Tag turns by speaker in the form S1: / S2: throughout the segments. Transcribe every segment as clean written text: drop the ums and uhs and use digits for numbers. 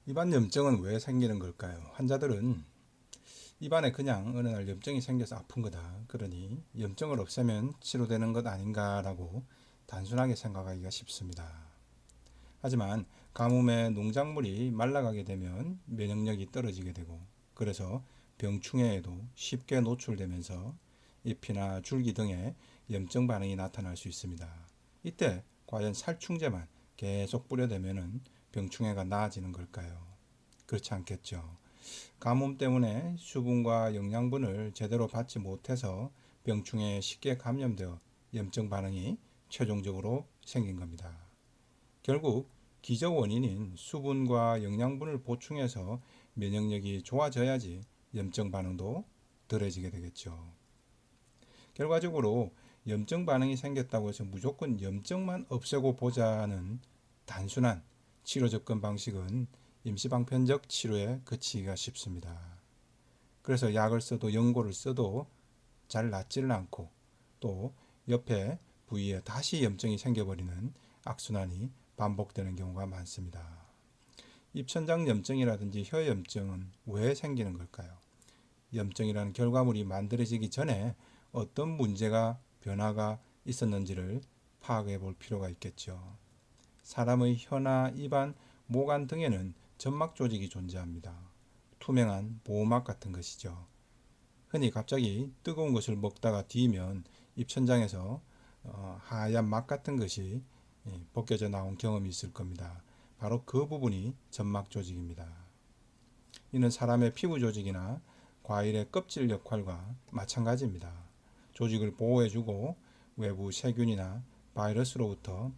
S1: 입안 염증은 왜 생기는 걸까요? 환자들은 입안에 그냥 어느 날 염증이 생겨서 아픈 거다. 그러니 염증을 없애면 치료되는 것 아닌가라고 단순하게 생각하기가 쉽습니다. 하지만 가뭄에 농작물이 말라가게 되면 면역력이 떨어지게 되고 그래서 병충해에도 쉽게 노출되면서 잎이나 줄기 등에 염증 반응이 나타날 수 있습니다. 이때 과연 살충제만 계속 뿌려대면 병충해가 나아지는 걸까요? 그렇지 않겠죠. 가뭄 때문에 수분과 영양분을 제대로 받지 못해서 병충해에 쉽게 감염되어 염증 반응이 최종적으로 생긴 겁니다. 결국 기저 원인인 수분과 영양분을 보충해서 면역력이 좋아져야지 염증 반응도 덜해지게 되겠죠. 결과적으로 염증 반응이 생겼다고 해서 무조건 염증만 없애고 보자는 단순한 치료 접근 방식은 임시방편적 치료에 그치기가 쉽습니다. 그래서 약을 써도 연고를 써도 잘 낫지를 않고 또 옆에 부위에 다시 염증이 생겨버리는 악순환이 반복되는 경우가 많습니다. 입천장 염증이라든지 혀 염증은 왜 생기는 걸까요? 염증이라는 결과물이 만들어지기 전에 어떤 문제가 변화가 있었는지를 파악해 볼 필요가 있겠죠. 사람의 혀나 입안, 모관 등에는 점막 조직이 존재합니다. 투명한 보호막 같은 것이죠. 흔히 갑자기 뜨거운 것을 먹다가 뒤면 입천장에서 하얀 막 같은 것이 벗겨져 나온 경험이 있을 겁니다. 바로 그 부분이 점막 조직입니다. 이는 사람의 피부 조직이나 과일의 껍질 역할과 마찬가지입니다. 조직을 보호해주고 외부 세균이나 바이러스로부터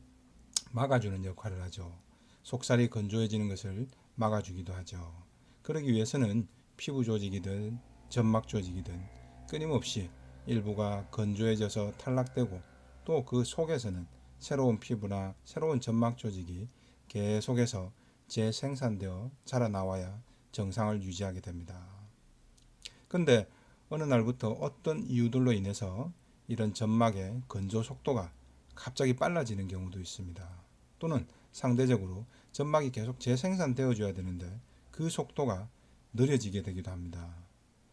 S1: 막아주는 역할을 하죠. 속살이 건조해지는 것을 막아주기도 하죠. 그러기 위해서는 피부 조직이든 점막 조직이든 끊임없이 일부가 건조해져서 탈락되고 또 그 속에서는 새로운 피부나 새로운 점막 조직이 계속해서 재생산되어 자라나와야 정상을 유지하게 됩니다. 근데 어느 날부터 어떤 이유들로 인해서 이런 점막의 건조 속도가 갑자기 빨라지는 경우도 있습니다. 또는 상대적으로 점막이 계속 재생산되어줘야 되는데 그 속도가 느려지게 되기도 합니다.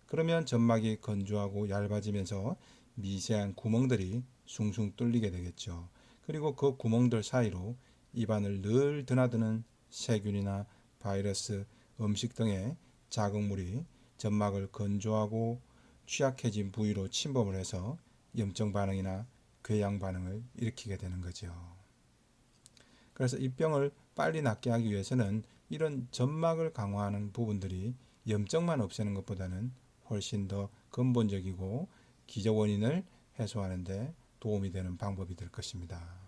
S1: 그러면 점막이 건조하고 얇아지면서 미세한 구멍들이 숭숭 뚫리게 되겠죠. 그리고 그 구멍들 사이로 입안을 늘 드나드는 세균이나 바이러스, 음식 등의 자극물이 점막을 건조하고 취약해진 부위로 침범을 해서 염증 반응이나 궤양 반응을 일으키게 되는 거죠. 그래서 이 병을 빨리 낫게 하기 위해서는 이런 점막을 강화하는 부분들이 염증만 없애는 것보다는 훨씬 더 근본적이고 기저 원인을 해소하는 데 도움이 되는 방법이 될 것입니다.